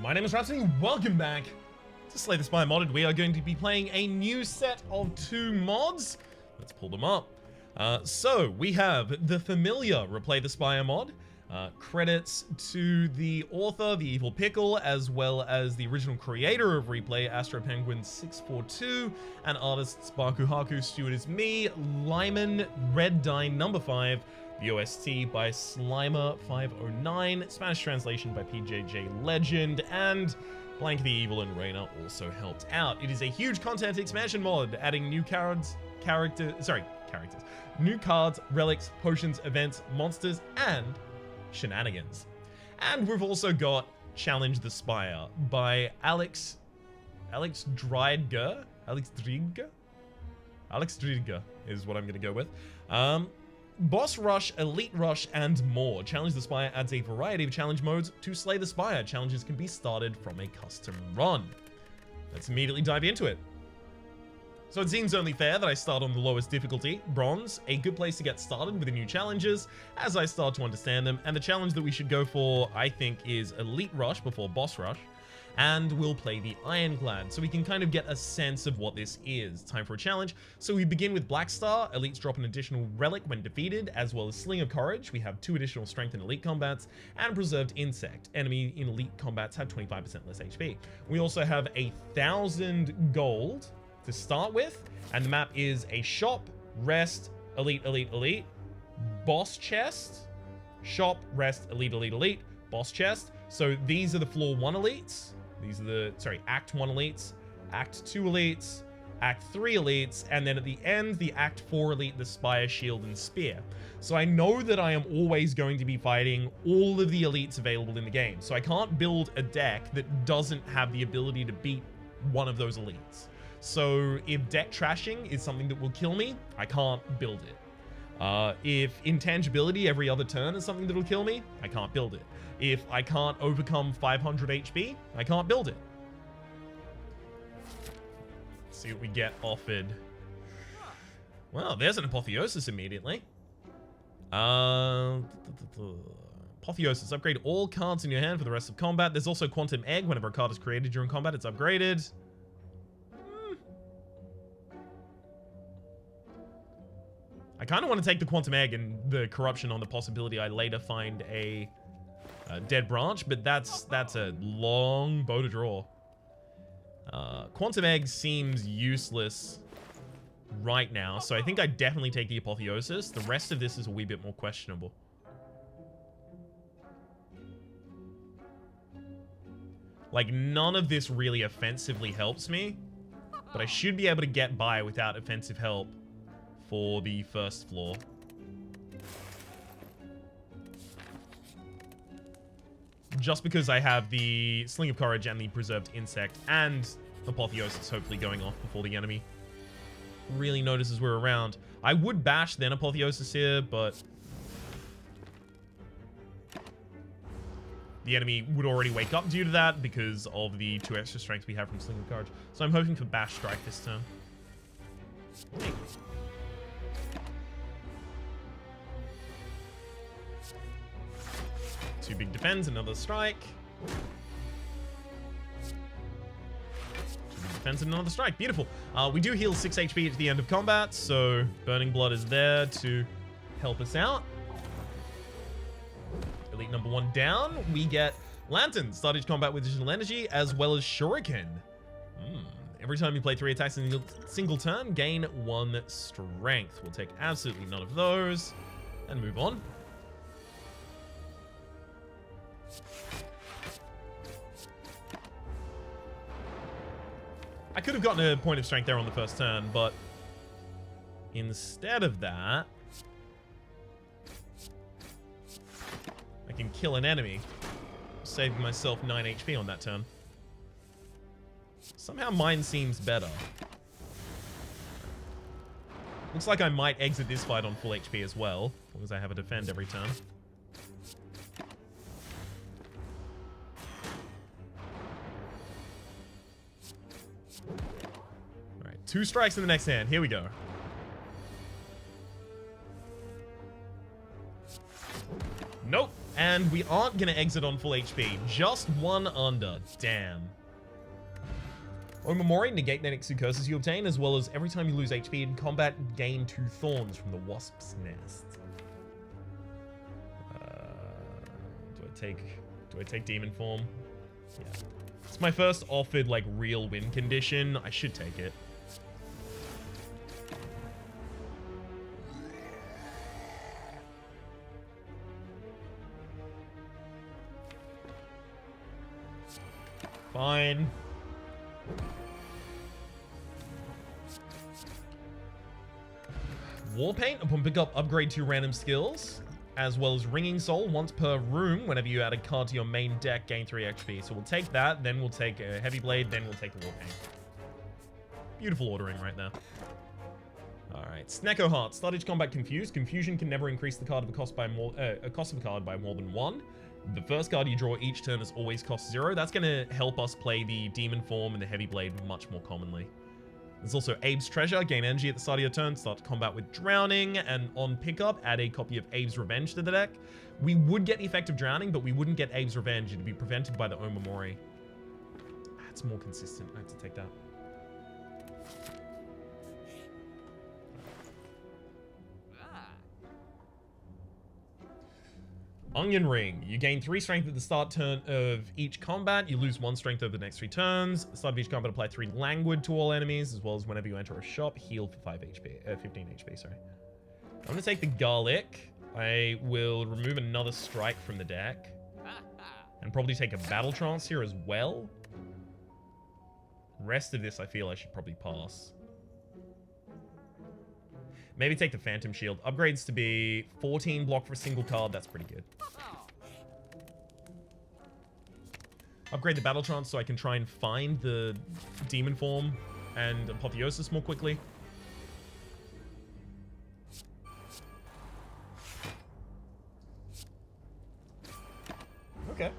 My name is Rhapsody, welcome back to Slay the Spire Modded. We are going to be playing a new set of 2 mods. Let's pull them up. So, we have the familiar Replay the Spire mod. Credits to the author, the Evil Pickle, as well as the original creator of Replay, Astro Penguin 642, and artist Sparku Haku. Steward is me, Lyman Red Dine number 5. The OST by Slimer509, Spanish translation by PJJ Legend, and Blank the Evil and Reina also helped out. It is a huge content expansion mod, adding new new cards, relics, potions, events, monsters, and shenanigans. And we've also got Challenge the Spire by Alex Driedger is what I'm gonna go with. Boss Rush, Elite Rush, and more. Challenge the Spire adds a variety of challenge modes to Slay the Spire. Challenges can be started from a custom run. Let's immediately dive into it. So it seems only fair that I start on the lowest difficulty, Bronze, a good place to get started with the new challenges as I start to understand them, and the challenge that we should go for, I think, is Elite Rush before Boss Rush, and we'll play the Ironclad, so we can kind of get a sense of what this is. Time for a challenge. So we begin with Black Star. Elites drop an additional relic when defeated, as well as Sling of Courage. We have 2 additional strength in elite combats, and Preserved Insect. Enemy in elite combats have 25% less HP. We also have 1,000 gold to start with, and the map is a shop, rest, elite, elite, elite, boss chest, shop, rest, elite, elite, elite, boss chest. So these are the floor 1 elites. These are the, Act 1 elites, Act 2 elites, Act 3 elites, and then at the end, the Act 4 elite, the Spire, Shield, and Spear. So I know that I am always going to be fighting all of the elites available in the game. So I can't build a deck that doesn't have the ability to beat one of those elites. So if deck trashing is something that will kill me, I can't build it. If intangibility every other turn is something that'll kill me, I can't build it. If I can't overcome 500 HP, I can't build it. Let's see what we get offered. Well, there's an Apotheosis immediately. Apotheosis, upgrade all cards in your hand for the rest of combat. There's also Quantum Egg. Whenever a card is created during combat, it's upgraded. I kind of want to take the Quantum Egg and the corruption on the possibility I later find a dead branch, but that's a long bow to draw. Quantum Egg seems useless right now, so I think I definitely take the Apotheosis. The rest of this is a wee bit more questionable. Like, none of this really offensively helps me, but I should be able to get by without offensive help for the first floor. Just because I have the Sling of Courage and the Preserved Insect and Apotheosis hopefully going off before the enemy really notices we're around. I would bash then Apotheosis here, but the enemy would already wake up due to that because of the 2 extra strength we have from Sling of Courage. So I'm hoping for Bash Strike this turn. Hey. 2 big defends, another strike. 2 big defends and another strike. Beautiful. We do heal 6 HP at the end of combat, so Burning Blood is there to help us out. Elite number 1 down. We get Lantern. Start each combat with additional energy, as well as Shuriken. Every time you play 3 attacks in a single turn, gain 1 strength. We'll take absolutely none of those and move on. I could have gotten a point of strength there on the first turn, but instead of that, I can kill an enemy, saving myself 9 HP on that turn. Somehow mine seems better. Looks like I might exit this fight on full HP as well, as long as I have a defend every turn. Alright, 2 strikes in the next hand. Here we go. Nope. And And we aren't going to exit on full HP. Just one under. Damn. Omamori, negate the next 2 curses you obtain, as well as every time you lose HP in combat, gain 2 thorns from the wasp's nest. Do I take demon form? Yeah. It's my first offered, like, real win condition. I should take it. Fine. Warpaint, upon pickup, upgrade 2 random skills, as well as Ringing Soul once per room. Whenever you add a card to your main deck, gain 3 XP. So we'll take that, then we'll take a Heavy Blade, then we'll take a Warpaint. Beautiful ordering right there. Alright, Snecko Heart. Start each combat confused. Confusion can never increase the card of a cost by more cost of a card by more than 1. The first card you draw each turn is always cost 0. That's going to help us play the Demon Form and the Heavy Blade much more commonly. There's also Abe's Treasure. Gain energy at the start of your turn. Start combat with Drowning. And on pickup, add a copy of Abe's Revenge to the deck. We would get the effect of Drowning, but we wouldn't get Abe's Revenge. It'd be prevented by the Omamori. That's more consistent. I have to take that. Onion Ring. You gain 3 strength at the start turn of each combat. You lose 1 strength over the next 3 turns. At the start of each combat, apply 3 Languid to all enemies, as well as whenever you enter a shop, heal for 15 HP, sorry. I'm going to take the Garlic. I will remove another strike from the deck. And probably take a Battle Trance here as well. Rest of this, I feel I should probably pass. Maybe take the Phantom Shield. Upgrades to be 14 block for a single card. That's pretty good. Upgrade the Battle Trance so I can try and find the Demon Form and Apotheosis more quickly. Okay.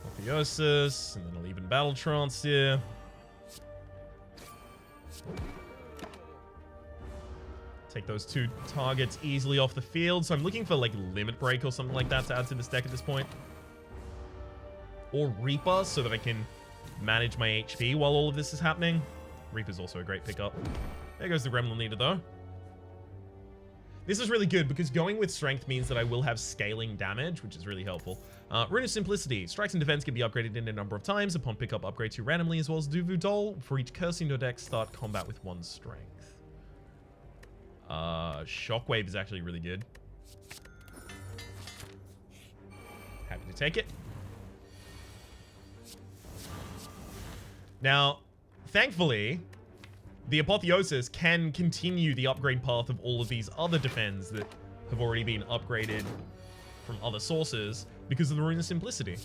Apotheosis, and then I'll even Battle Trance here. Take those 2 targets easily off the field. So I'm looking for like Limit Break or something like that to add to this deck at this point. Or Reaper so that I can manage my HP while all of this is happening. Reaper's also a great pickup. There goes the Gremlin Leader though. This is really good because going with Strength means that I will have scaling damage, which is really helpful. Rune of Simplicity. Strikes and defense can be upgraded in a number of times. Upon pickup, upgrade 2 randomly, as well as Duvu Dol. For each curse in your deck, start combat with 1 strength. Shockwave is actually really good. Happy to take it. Now, thankfully, the Apotheosis can continue the upgrade path of all of these other defends that have already been upgraded from other sources because of the Rune of Simplicity.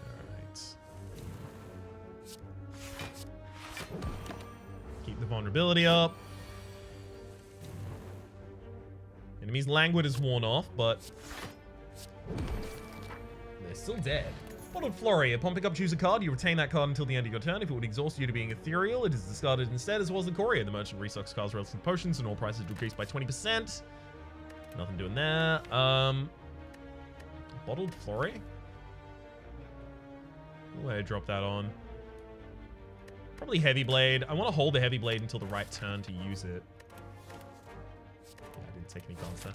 Alright. Keep the vulnerability up. Enemy's Languid is worn off, but they're still dead. Bottled Flurry. Upon pickup, choose a card. You retain that card until the end of your turn. If it would exhaust you to being ethereal, it is discarded instead, as well as the Courier. The merchant restocks cards relative to potions, and all prices decrease by 20%. Nothing doing there. Bottled Flurry? Where I drop that on? Probably Heavy Blade. I want to hold the Heavy Blade until the right turn to use it. Yeah, I didn't take any cards there.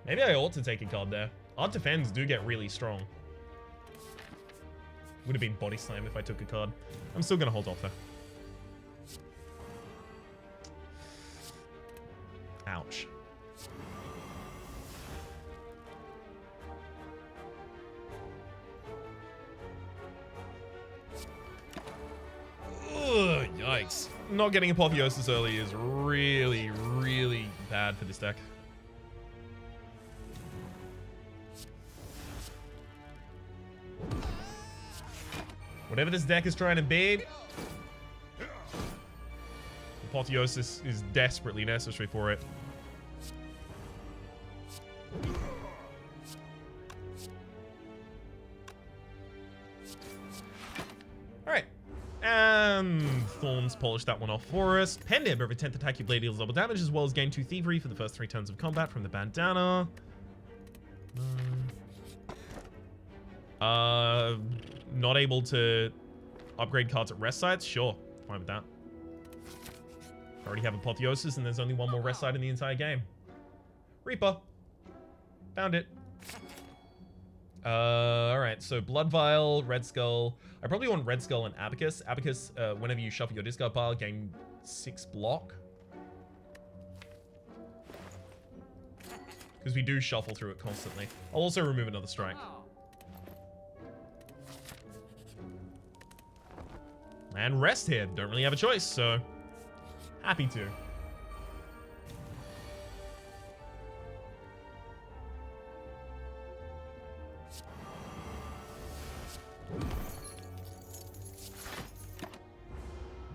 Maybe I ought to take a card there. Our defends do get really strong. Would have been Body Slam if I took a card. I'm still going to hold off though. Ouch. Ugh, yikes. Not getting Apotheosis early is really, really bad for this deck. Whatever this deck is trying to be, Apotheosis is desperately necessary for it. And Thorns polish that one off for us. Pendib, every 10th attack you blade deals double damage, as well as gain 2 thievery for the first 3 turns of combat from the bandana. Not able to upgrade cards at rest sites? Sure, fine with that. I already have Apotheosis, and there's only one more rest site in the entire game. Reaper. Found it. Alright, so Blood Vial, Red Skull. I probably want Red Skull and Abacus. Abacus, whenever you shuffle your discard pile, gain 6 block. Because we do shuffle through it constantly. I'll also remove another strike. And rest here. Don't really have a choice, so happy to.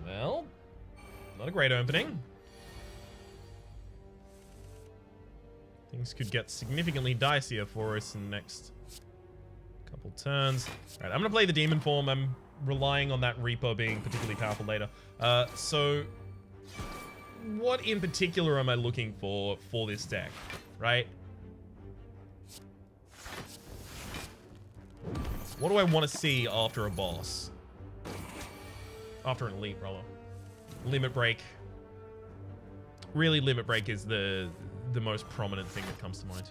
Well, not a great opening. Things could get significantly dicier for us in the next couple turns. Alright, I'm going to play the Demon form. I'm relying on that Reaper being particularly powerful later. So, what in particular am I looking for this deck, right? What do I want to see after a boss? After an elite, rather. Limit Break. Really, Limit Break is the most prominent thing that comes to mind.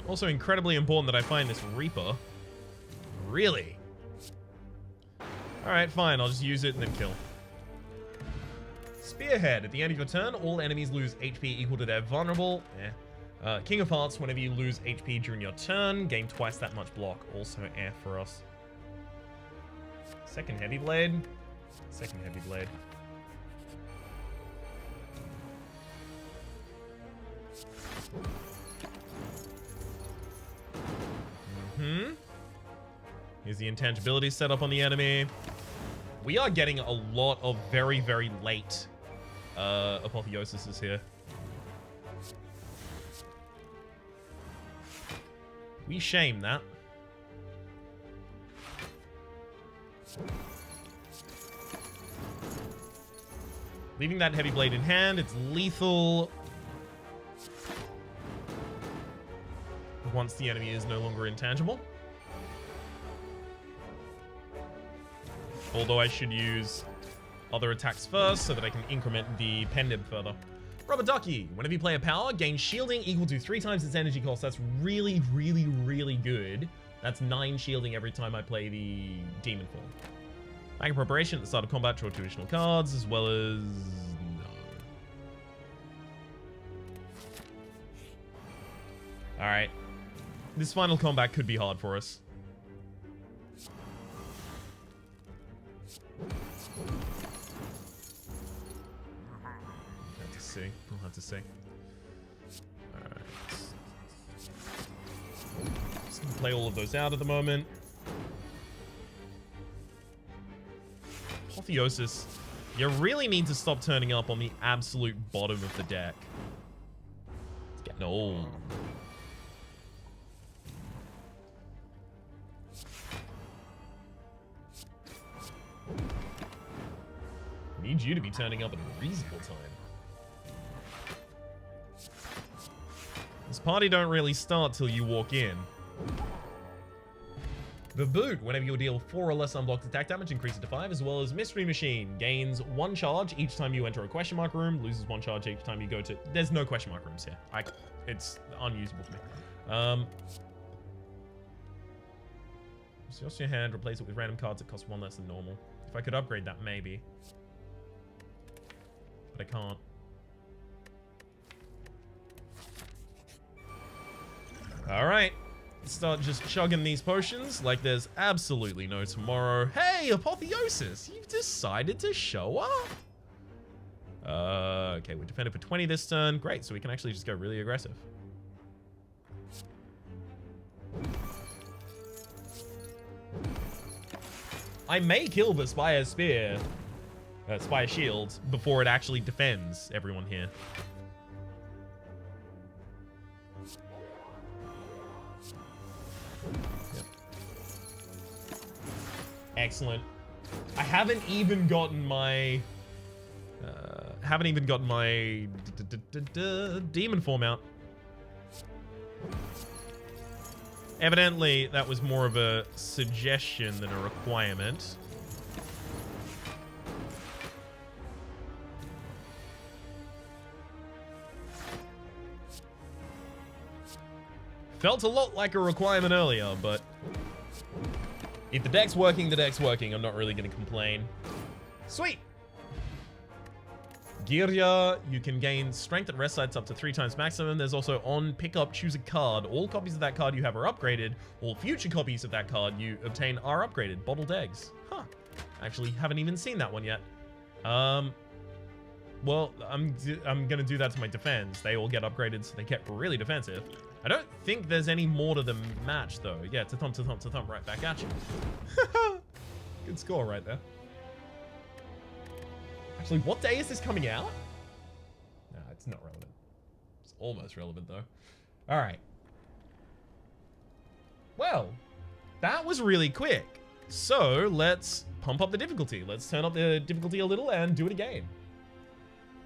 Also incredibly important that I find this Reaper. Really? Alright, fine. I'll just use it and then kill. Spearhead. At the end of your turn, all enemies lose HP equal to their vulnerable. King of Hearts. Whenever you lose HP during your turn, gain twice that much block. Also air for us. Second Heavy Blade. Second Heavy Blade. Here's the intangibility set up on the enemy. We are getting a lot of very, very late Apotheosises here. We shame that. Leaving that Heavy Blade in hand, it's lethal. Once the enemy is no longer intangible. Although I should use other attacks first so that I can increment the Pendib further. Rubber Ducky. Whenever you play a power, gain shielding equal to 3 times its energy cost. That's really, really, really good. That's 9 shielding every time I play the Demon form. Back in preparation at the start of combat, draw 2 additional cards, as well as... no. Alright. This final combat could be hard for us. We'll have to see. Alright. Just gonna play all of those out at the moment. Apotheosis. You really need to stop turning up on the absolute bottom of the deck. It's getting old. Need you to be turning up at a reasonable time. This party don't really start till you walk in. The Boot. Whenever you deal 4 or less unblocked attack damage, increase it to 5, as well as Mystery Machine. Gains 1 charge each time you enter a question mark room, loses 1 charge each time you go to... There's no question mark rooms here. It's unusable for me. Source your hand, replace it with random cards that cost 1 less than normal. If I could upgrade that, maybe. But I can't. Alright. Start just chugging these potions like there's absolutely no tomorrow. Hey, Apotheosis! You've decided to show up? Okay, we're defended for 20 this turn. Great, so we can actually just go really aggressive. I may kill the Spire Spear, Spire Shield, before it actually defends everyone here. Excellent. I haven't even gotten my... demon form out. Evidently, that was more of a suggestion than a requirement. Felt a lot like a requirement earlier, but if the deck's working, the deck's working. I'm not really going to complain. Sweet. Girya, you can gain strength at rest sites up to 3 times maximum. There's also on pickup, choose a card. All copies of that card you have are upgraded. All future copies of that card you obtain are upgraded. Bottled eggs. Huh. Actually, haven't even seen that one yet. Well, I'm going to do that to my defense. They all get upgraded, so they get really defensive. I don't think there's any more to the match, though. Yeah, to thump, right back at you. Good score right there. Actually, what day is this coming out? No, it's not relevant. It's almost relevant, though. All right. Well, that was really quick. So let's pump up the difficulty. Let's turn up the difficulty a little and do it again.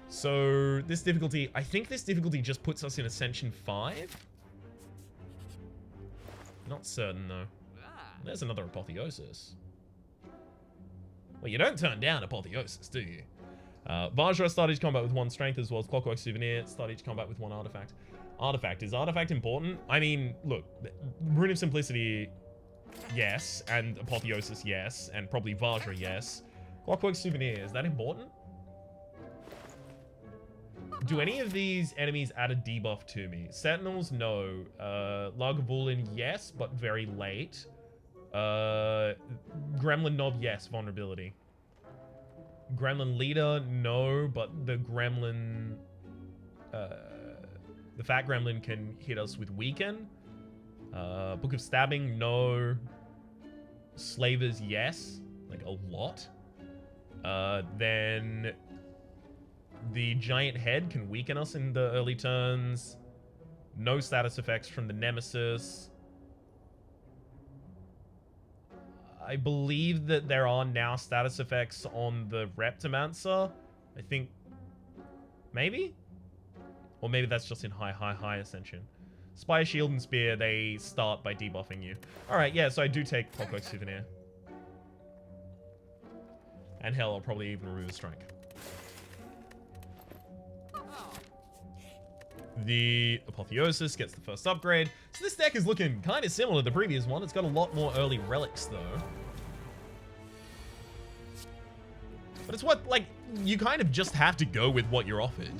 So this difficulty, I think this difficulty just puts us in Ascension 5. Not certain, though. There's another Apotheosis. Well, you don't turn down Apotheosis, do you? Vajra, start each combat with 1 strength, as well as Clockwork Souvenir. Start each combat with 1 artifact. Artifact. Is artifact important? I mean, look, Rune of Simplicity, yes. And Apotheosis, yes. And probably Vajra, yes. Clockwork Souvenir, is that important? Do any of these enemies add a debuff to me? Sentinels, no. Lagavulin, yes, but very late. Gremlin Knob, yes, vulnerability. Gremlin Leader, no, but the Gremlin... the Fat Gremlin can hit us with Weaken. Book of Stabbing, no. Slavers, yes. Like, a lot. Then... the Giant Head can weaken us in the early turns. No status effects from the Nemesis. I believe that there are now status effects on the Reptomancer. I think... maybe? Or maybe that's just in high Ascension. Spire, Shield, and Spear, they start by debuffing you. Alright, yeah, so I do take Clockwork Souvenir. And hell, I'll probably even remove a Strike. The Apotheosis gets the first upgrade. So this deck is looking kind of similar to the previous one. It's got a lot more early relics, though. But it's what, like, you kind of just have to go with what you're offered.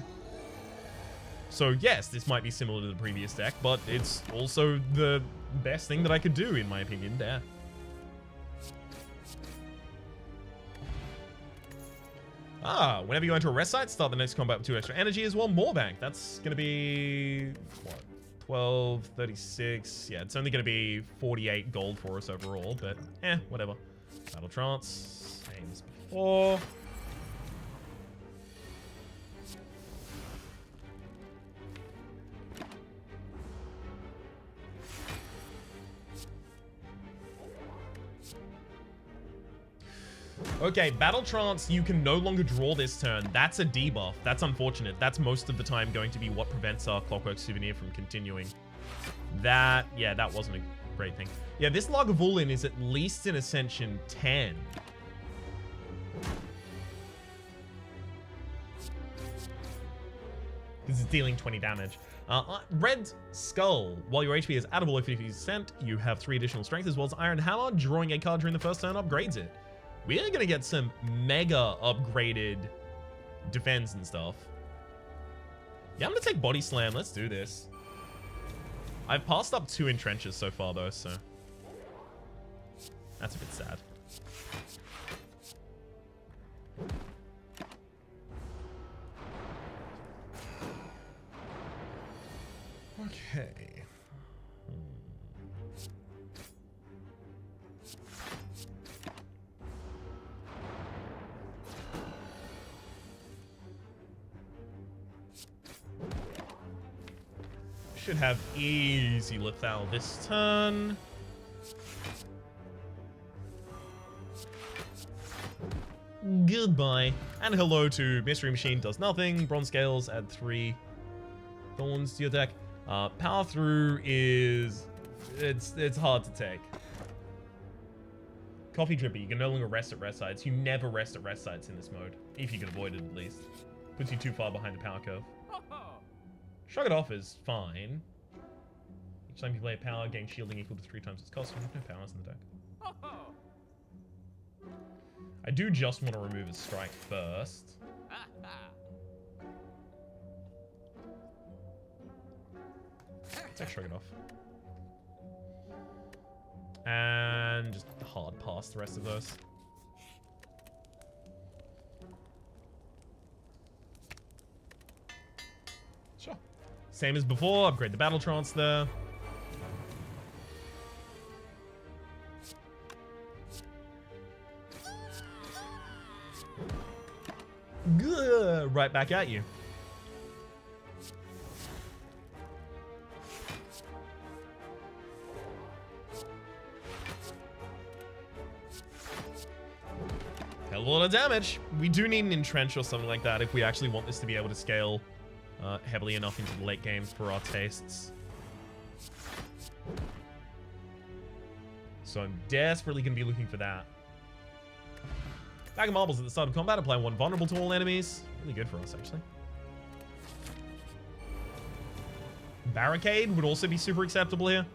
So yes, this might be similar to the previous deck, but it's also the best thing that I could do, in my opinion, there. Whenever you enter a rest site, start the next combat with 2 extra energy as well. More bank. That's going to be, what, 12, 36. Yeah, it's only going to be 48 gold for us overall, but whatever. Battle Trance, same as before. Okay, Battle Trance, you can no longer draw this turn. That's a debuff. That's unfortunate. That's most of the time going to be what prevents our Clockwork Souvenir from continuing. That wasn't a great thing. Yeah, this Lagavulin is at least in Ascension 10. This is dealing 20 damage. Red Skull. While your HP is out of below 50%, you have 3 additional strength, as well as Iron Hammer. Drawing a card during the first turn upgrades it. We are going to get some mega upgraded defense and stuff. Yeah, I'm going to take Body Slam. Let's do this. I've passed up 2 entrenches so far, though, so... that's a bit sad. Okay. Should have easy Lethal this turn. Goodbye. And hello to Mystery Machine, does nothing. Bronze Scales, add 3 thorns to your deck. Power Through is... It's hard to take. Coffee Dripper, you can no longer rest at rest sites. You never rest at rest sites in this mode. If you can avoid it, at least. Puts you too far behind the power curve. Shrug It Off is fine. Each time you play a power, gain shielding equal to 3 times its cost. No powers in the deck. I do just want to remove its strike first. Let's Shrug It Off. And just hard pass the rest of those. Sure. Same as before, upgrade the battle trance there. Good. Right back at you. Hell of a lot of damage. We do need an entrench or something like that if we actually want this to be able to scale heavily enough into the late games for our tastes. So I'm desperately going to be looking for that. Bag of Marbles at the start of combat. Apply 1 vulnerable to all enemies. Really good for us, actually. Barricade would also be super acceptable here.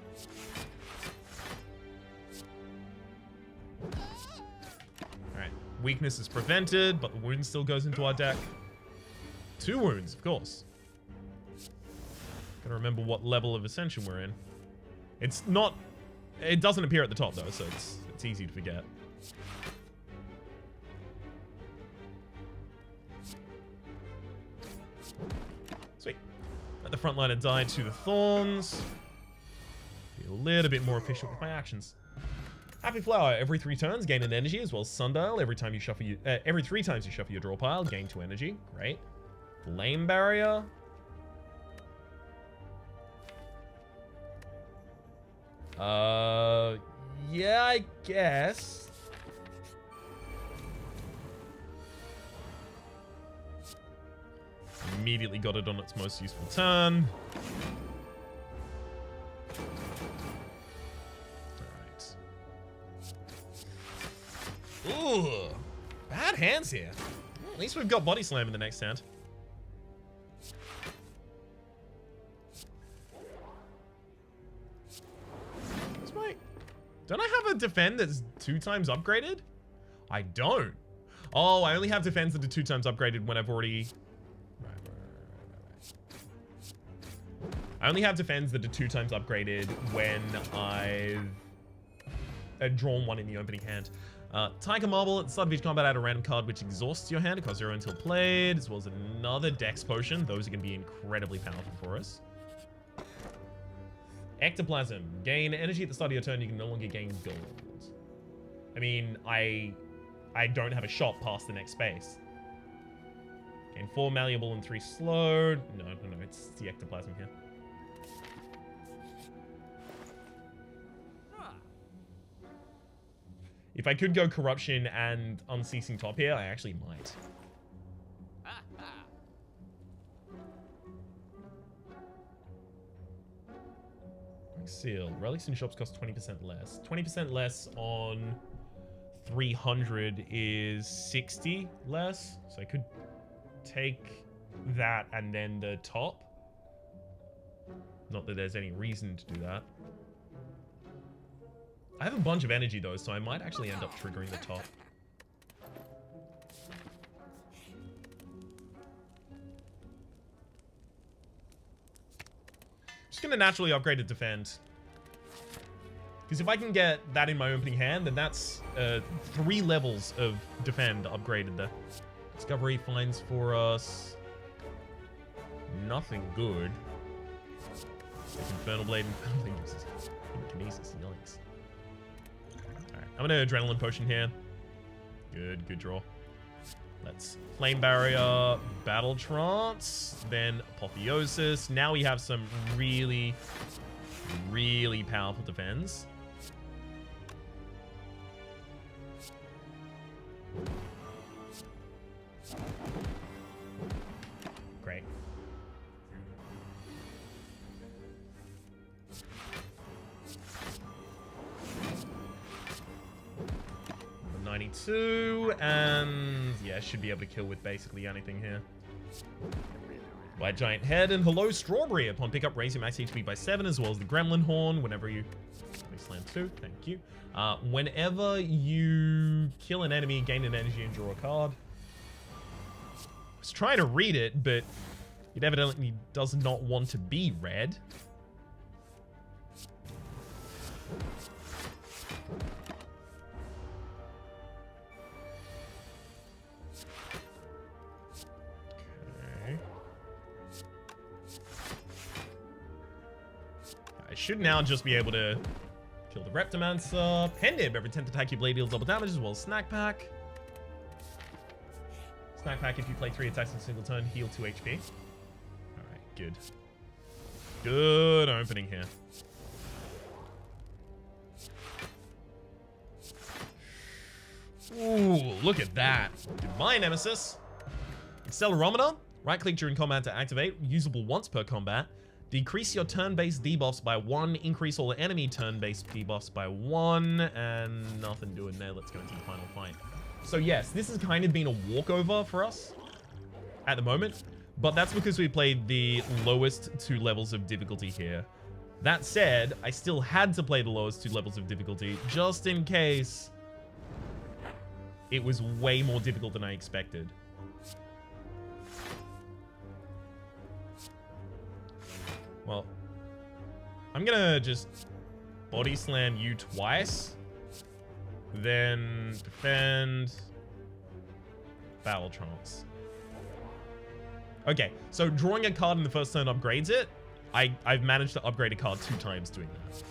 Alright. Weakness is prevented, but the wound still goes into our deck. 2 wounds, of course. Gotta remember what level of Ascension we're in. It's not... It doesn't appear at the top, though, so it's easy to forget. Sweet. Let the front liner die to the thorns. Be a little bit more efficient with my actions. Happy Flower. Every 3 turns, gain an energy, as well as Sundial. Every 3 times you shuffle your draw pile, gain 2 energy. Great. Flame Barrier. Yeah, I guess. Immediately got it on its most useful turn. Alright. Ooh. Bad hands here. At least we've got Body Slam in the next hand. Don't I have a defend that's 2 times upgraded? I don't. Oh, I only have defends that are 2 times upgraded when I've already... Right. I only have defends that are 2 times upgraded when I've drawn 1 in the opening hand. Tiger Marble, at the start of each combat, add a random card which exhausts your hand. It costs 0 until played, as well as another Dex Potion. Those are going to be incredibly powerful for us. Ectoplasm. Gain energy at the start of your turn. You can no longer gain gold. I mean, I don't have a shot past the next space. Gain 4 malleable and 3 slowed. No, it's the Ectoplasm here. If I could go Corruption and Unceasing Top here, I actually might. Seal. Relics in shops cost 20% less. 20% less on 300 is 60 less. So I could take that and then the top. Not that there's any reason to do that. I have a bunch of energy though, so I might actually end up triggering the top. Just gonna naturally upgrade to defend. Because if I can get that in my opening hand, then that's 3 levels of defend upgraded there. Discovery finds for us nothing good. Infernal Blade, Infernal Blade uses Kinesis, yikes. Alright, I'm gonna Adrenaline Potion here. Good draw. Let's Flame Barrier, Battle Trance, then Apotheosis. Now we have some really, really powerful defense. Great. 92, and yeah, should be able to kill with basically anything here. White Giant Head and Hello Strawberry. Upon pickup, raise your max HP by 7, as well as the Gremlin Horn whenever you... Slam 2, thank you. Whenever you kill an enemy, gain an energy and draw a card. I was trying to read it, but it evidently does not want to be read. I should now just be able to kill the Reptomancer. Pendib, every 10th attack you blade deals double damage, as well as Snack Pack. Snack Pack, if you play 3 attacks in a single turn, heal 2 HP. Alright, good. Good opening here. Ooh, look at that. Goodbye, Nemesis. Accelerometer. Right-click during combat to activate. Usable once per combat. Decrease your turn-based debuffs by 1. Increase all enemy turn-based debuffs by 1. And nothing doing there. Let's go into the final fight. So yes, this has kind of been a walkover for us at the moment. But that's because we played the lowest 2 levels of difficulty here. That said, I still had to play the lowest 2 levels of difficulty just in case it was way more difficult than I expected. Well, I'm gonna just body slam you twice, then defend, battle trance. Okay, so drawing a card in the first turn upgrades it. I've managed to upgrade a card 2 times doing that.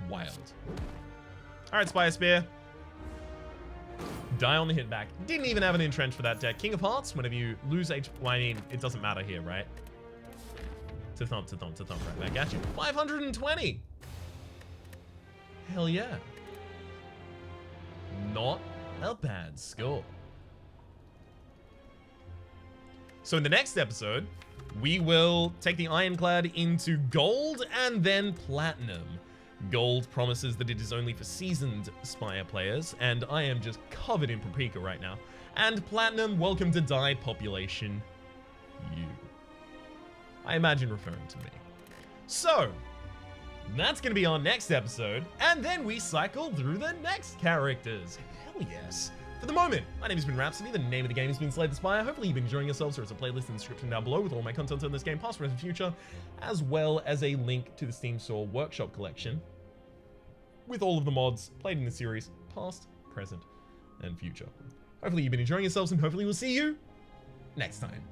Wild. All right, Spire Spear. Die on the hit back. Didn't even have an entrench for that deck. King of Hearts, whenever you lose HP, well, I mean, it doesn't matter here, right? To thump, right back at you. 520! Hell yeah. Not a bad score. So in the next episode, we will take the Ironclad into Gold and then Platinum. Gold promises that it is only for seasoned Spire players, and I am just covered in Paprika right now. And Platinum, welcome to die population, you. I imagine referring to me. So, that's going to be our next episode, and then we cycle through the next characters. Hell yes. For the moment, my name has been Rhapsody, the name of the game has been Slay the Spire. Hopefully you've been enjoying yourselves. There's a playlist in the description down below with all my content on this game, past, present, future, as well as a link to the Steam Store Workshop collection with all of the mods played in the series, past, present, and future. Hopefully you've been enjoying yourselves, and hopefully we'll see you next time.